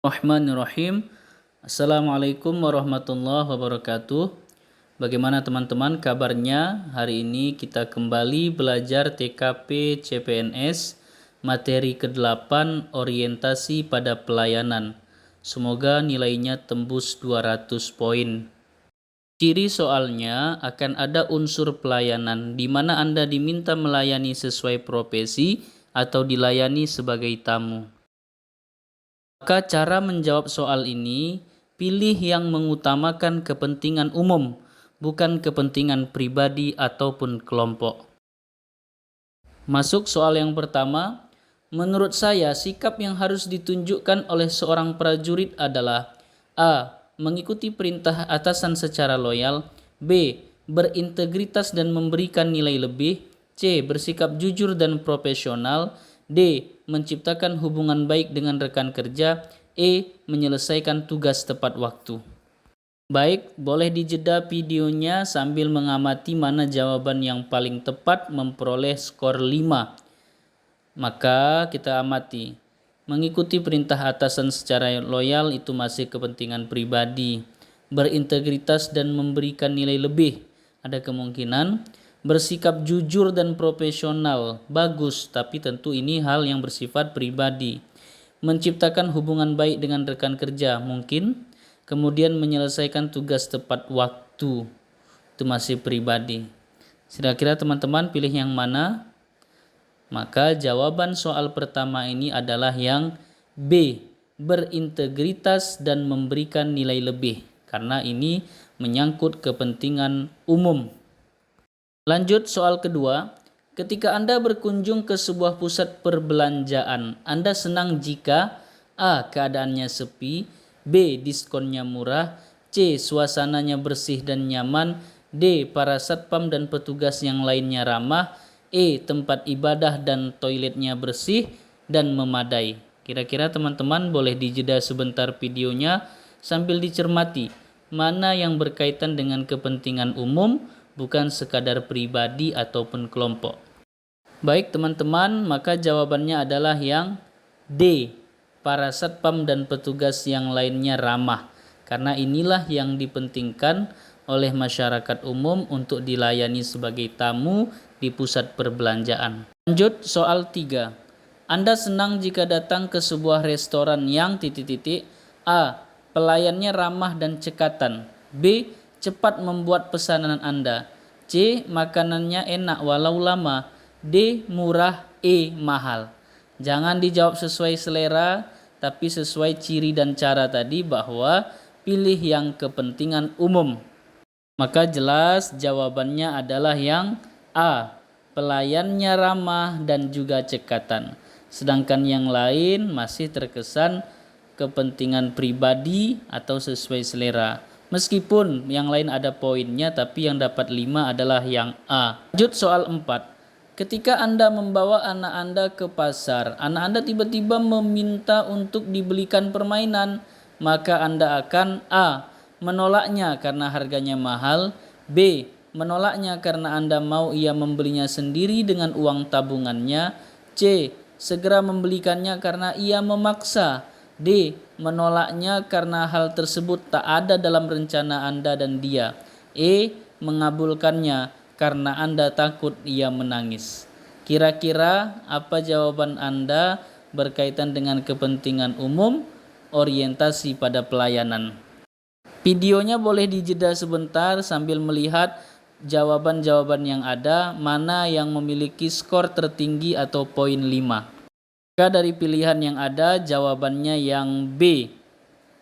Bismillahirrahmanirrahim. Assalamualaikum warahmatullahi wabarakatuh. Bagaimana teman-teman kabarnya? Hari ini kita kembali belajar TKP CPNS materi ke-8 orientasi pada pelayanan. Semoga nilainya tembus 200 poin. Ciri soalnya akan ada unsur pelayanan di mana Anda diminta melayani sesuai profesi atau dilayani sebagai tamu. Maka cara menjawab soal ini, pilih yang mengutamakan kepentingan umum, bukan kepentingan pribadi ataupun kelompok. Masuk soal yang pertama, menurut saya sikap yang harus ditunjukkan oleh seorang prajurit adalah A. Mengikuti perintah atasan secara loyal, B. Berintegritas dan memberikan nilai lebih, C. Bersikap jujur dan profesional, D. Menciptakan hubungan baik dengan rekan kerja, E. Menyelesaikan tugas tepat waktu. Baik, boleh dijeda videonya sambil mengamati mana jawaban yang paling tepat memperoleh skor 5. Maka kita amati. Mengikuti perintah atasan secara loyal itu masih kepentingan pribadi. Berintegritas dan memberikan nilai lebih, ada kemungkinan. Bersikap jujur dan profesional, bagus, tapi tentu ini hal yang bersifat pribadi. Menciptakan hubungan baik dengan rekan kerja, mungkin. Kemudian menyelesaikan tugas tepat waktu, itu masih pribadi. Kira-kira teman-teman pilih yang mana? Maka jawaban soal pertama ini adalah yang B, berintegritas dan memberikan nilai lebih, karena ini menyangkut kepentingan umum. Lanjut soal kedua, ketika Anda berkunjung ke sebuah pusat perbelanjaan, Anda senang jika A. Keadaannya sepi, B. Diskonnya murah, C. Suasananya bersih dan nyaman, D. Para satpam dan petugas yang lainnya ramah, E. Tempat ibadah dan toiletnya bersih dan memadai. Kira-kira teman-teman boleh dijeda sebentar videonya sambil dicermati mana yang berkaitan dengan kepentingan umum, bukan sekadar pribadi ataupun kelompok. Baik teman-teman, maka jawabannya adalah yang D. Para satpam dan petugas yang lainnya ramah, karena inilah yang dipentingkan oleh masyarakat umum untuk dilayani sebagai tamu di pusat perbelanjaan. Lanjut soal 3. Anda senang jika datang ke sebuah restoran yang A. Pelayannya ramah dan cekatan, B. Cepat membuat pesanan Anda, C. Makanannya enak walau lama, D. Murah, E. Mahal. Jangan dijawab sesuai selera, tapi sesuai ciri dan cara tadi, bahwa pilih yang kepentingan umum. Maka jelas jawabannya adalah yang A. Pelayannya ramah dan juga cekatan. Sedangkan yang lain masih terkesan kepentingan pribadi atau sesuai selera. Meskipun yang lain ada poinnya, tapi yang dapat 5 adalah yang A. Lanjut soal 4. Ketika Anda membawa anak Anda ke pasar, anak Anda tiba-tiba meminta untuk dibelikan permainan, maka Anda akan A. Menolaknya karena harganya mahal, B. Menolaknya karena Anda mau ia membelinya sendiri dengan uang tabungannya, C. Segera membelikannya karena ia memaksa, D. Menolaknya karena hal tersebut tak ada dalam rencana Anda dan dia, E. Mengabulkannya karena Anda takut ia menangis. Kira-kira apa jawaban Anda berkaitan dengan kepentingan umum, orientasi pada pelayanan? Videonya boleh dijeda sebentar sambil melihat jawaban-jawaban yang ada, mana yang memiliki skor tertinggi atau poin 5. Maka dari pilihan yang ada, jawabannya yang B.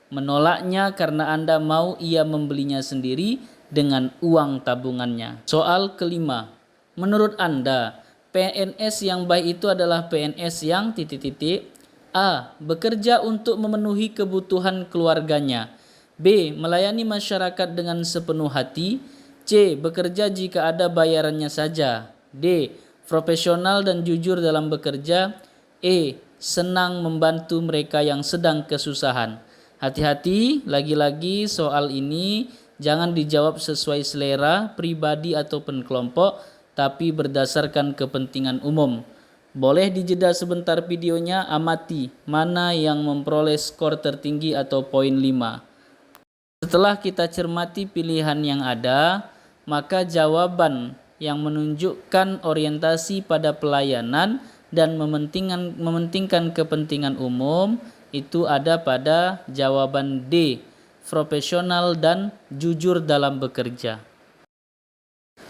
Menolaknya karena Anda mau ia membelinya sendiri dengan uang tabungannya. Soal kelima. Menurut Anda, PNS yang baik itu adalah PNS yang A. Bekerja untuk memenuhi kebutuhan keluarganya, B. Melayani masyarakat dengan sepenuh hati, C. Bekerja jika ada bayarannya saja, D. Profesional dan jujur dalam bekerja, E. Senang membantu mereka yang sedang kesusahan. Hati-hati, lagi-lagi soal ini jangan dijawab sesuai selera pribadi ataupun kelompok, tapi berdasarkan kepentingan umum. Boleh dijeda sebentar videonya, amati mana yang memperoleh skor tertinggi atau poin 5. Setelah kita cermati pilihan yang ada, maka jawaban yang menunjukkan orientasi pada pelayanan dan mementingkan kepentingan umum itu ada pada jawaban D, profesional dan jujur dalam bekerja.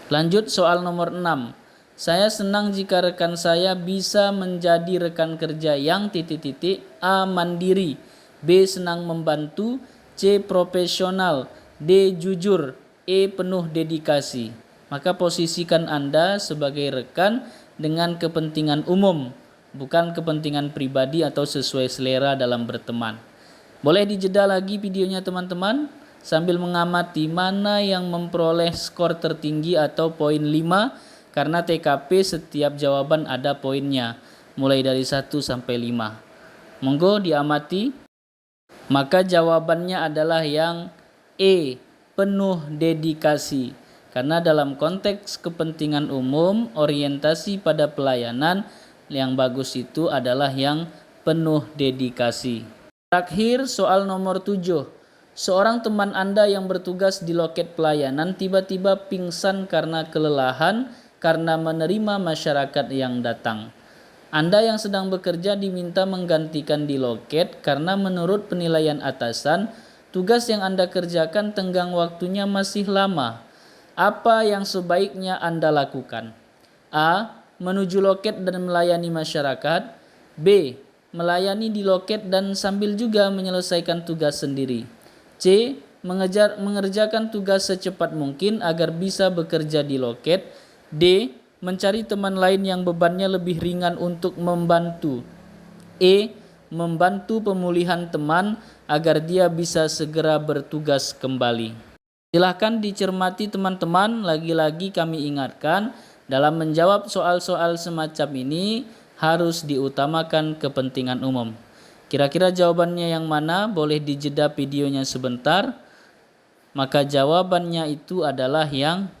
Lanjut soal nomor 6. Saya senang jika rekan saya bisa menjadi rekan kerja yang A. mandiri, B. senang membantu, C. profesional, D. jujur, E. penuh dedikasi. Maka posisikan Anda sebagai rekan dengan kepentingan umum, bukan kepentingan pribadi atau sesuai selera dalam berteman. Boleh dijeda lagi videonya teman-teman, sambil mengamati mana yang memperoleh skor tertinggi atau poin 5, karena TKP setiap jawaban ada poinnya, mulai dari 1 sampai 5. Monggo diamati. Maka jawabannya adalah yang E, penuh dedikasi. Karena dalam konteks kepentingan umum, orientasi pada pelayanan yang bagus itu adalah yang penuh dedikasi. Terakhir soal nomor 7. Seorang teman Anda yang bertugas di loket pelayanan tiba-tiba pingsan karena kelelahan karena menerima masyarakat yang datang. Anda yang sedang bekerja diminta menggantikan di loket karena menurut penilaian atasan, tugas yang Anda kerjakan tenggang waktunya masih lama. Apa yang sebaiknya Anda lakukan? A. Menuju loket dan melayani masyarakat. B. Melayani di loket dan sambil juga menyelesaikan tugas sendiri. C. Mengerjakan tugas secepat mungkin agar bisa bekerja di loket. D. Mencari teman lain yang bebannya lebih ringan untuk membantu. E. Membantu pemulihan teman agar dia bisa segera bertugas kembali. Silahkan dicermati teman-teman. Lagi-lagi kami ingatkan, dalam menjawab soal-soal semacam ini harus diutamakan kepentingan umum. Kira-kira jawabannya yang mana? Boleh dijeda videonya sebentar. Maka jawabannya itu adalah yang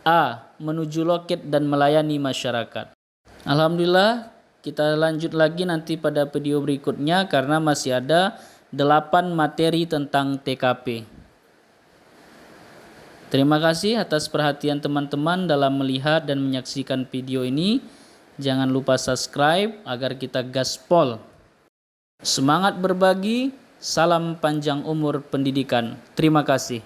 A. Menuju loket dan melayani masyarakat. Alhamdulillah, kita lanjut lagi nanti pada video berikutnya karena masih ada 8 materi tentang TKP. Terima kasih atas perhatian teman-teman dalam melihat dan menyaksikan video ini. Jangan lupa subscribe agar kita gaspol. Semangat berbagi, salam panjang umur pendidikan. Terima kasih.